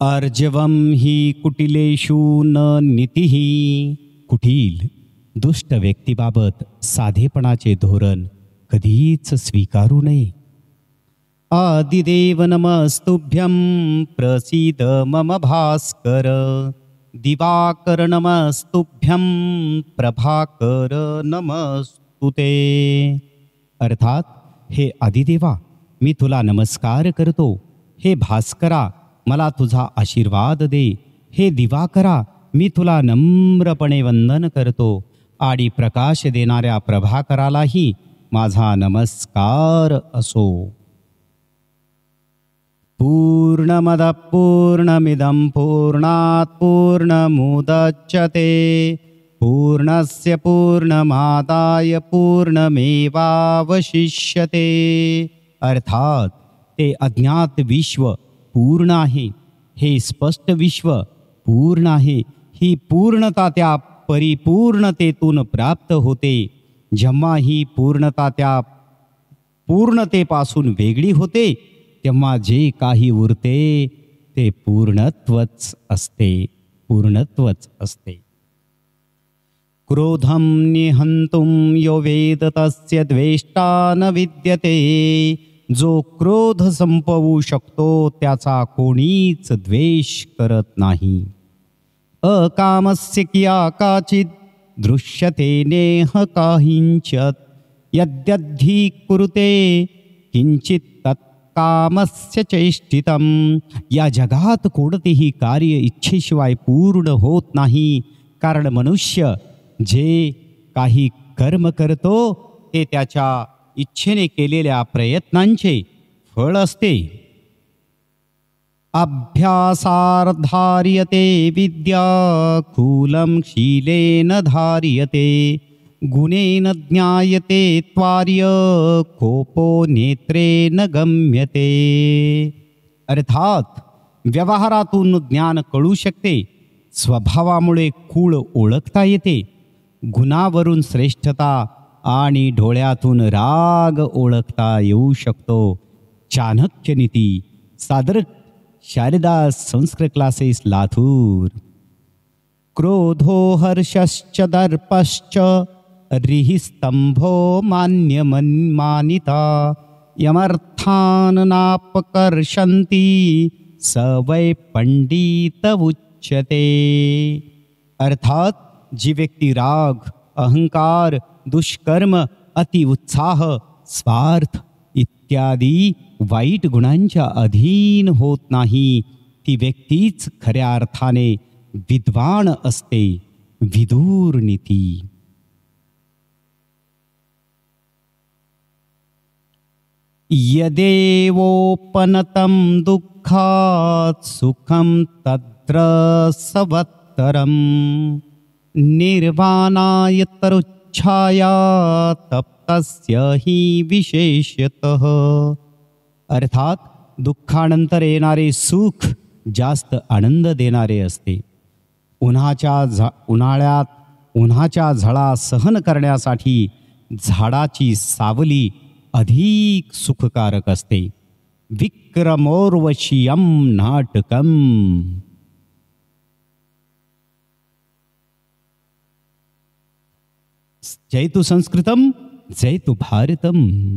अर्जवं हि कुटिलेषु न नीतिः. कुटील दुष्ट व्यक्तीबाबत साधेपणाचे धोरण कधीच स्वीकारू नये. आदिदेव नमस्तुभ्यं प्रसीद मम भास्कर. दिवाकर नमस्तुभ्यं प्रभाकर नमस्तुते. अर्थात हे आदिदेवा, मी तुला नमस्कार करतो. हे भास्करा, मला तुझा आशीर्वाद दे. हे दिवाकरा, मी तुला नम्रपणे वंदन करतो. आणि प्रकाश देणाऱ्या प्रभाकरालाही माझा नमस्कार असो. पूर्णमद पूर्णमिदं पूर्णात् पूर्णमुदच्यते पूर्णस्य पूर्णमादाय पूर्णमेवावशिष्यते. अर्थात ते अज्ञात विश्व पूर्ण आहे, हे स्पष्ट विश्व पूर्ण आहे. ही पूर्णता त्या परिपूर्णतेतून प्राप्त होते. जेव्हा ही पूर्णता त्या पूर्णतेपासून वेगळी होते, तेव्हा जे काही उरते ते पूर्णत्वच असते, पूर्णत्वच असते. क्रोधं निहंतुं यो वेद तस्य द्वेष्टा न विद्यते. जो क्रोध संपवू शकतो त्याचा कोणीच द्वेष करत नाही. अकामस्य किया काचित् दृश्यते नेह काहिंचत. यद्यद्धि कुरुते किंचित तत्कामस्य चेष्टितम. या जगात कोणतेही कार्य इच्छेशिवाय पूर्ण होत नाही, कारण मनुष्य जे काही कर्म करतो ते त्याच्या इच्छेने केलेल्या प्रयत्नांचे फळ असते. अभ्यासार्धार्यते विद्या खूलं शीलेन धार्यते. गुणेन ज्ञायते त्वार्य कोपो नेत्रेन गम्यते. अर्थात व्यवहारातून ज्ञान कळू शकते. स्वभावामुळे कुळ ओळखता येते. गुणावरून श्रेष्ठता आणि डोळ्यातून राग ओळखता येऊ शकतो. चाणक्य नीती सादर शारदा संस्कृत क्लासेस लातूर. क्रोधो हर्षश्च दर्पश्च रिहिस्तंभो मान्यमन्मानिता. यमर्थान नापकर्षन्ति स वै पंडित उच्यते. अर्थात जी व्यक्ती राग, अहंकार, दुष्कर्म, अतिउत्साह, स्वार्थ इत्यादी वाईट गुणांच्या अधीन होत नाही, ती व्यक्तीच खऱ्या अर्थाने विद्वान असते. विदुर नीती. यदेवोपनतं दुःखात् सुखं तत्र सवत्तरं. निर्वाणाय तरुच्छाया तप्तस्य हि विशेषतः. अर्थात दुःखानंतर येणारे सुख जास्त आनंद देणारे असते. उन्हाळ्यात उन्हाच्या झळा सहन करण्यासाठी झाडाची सावली अधिक सुखकारक असते. विक्रमोर्वशीयम नाटकम. जयतु संस्कृतम, जयतु भारतम.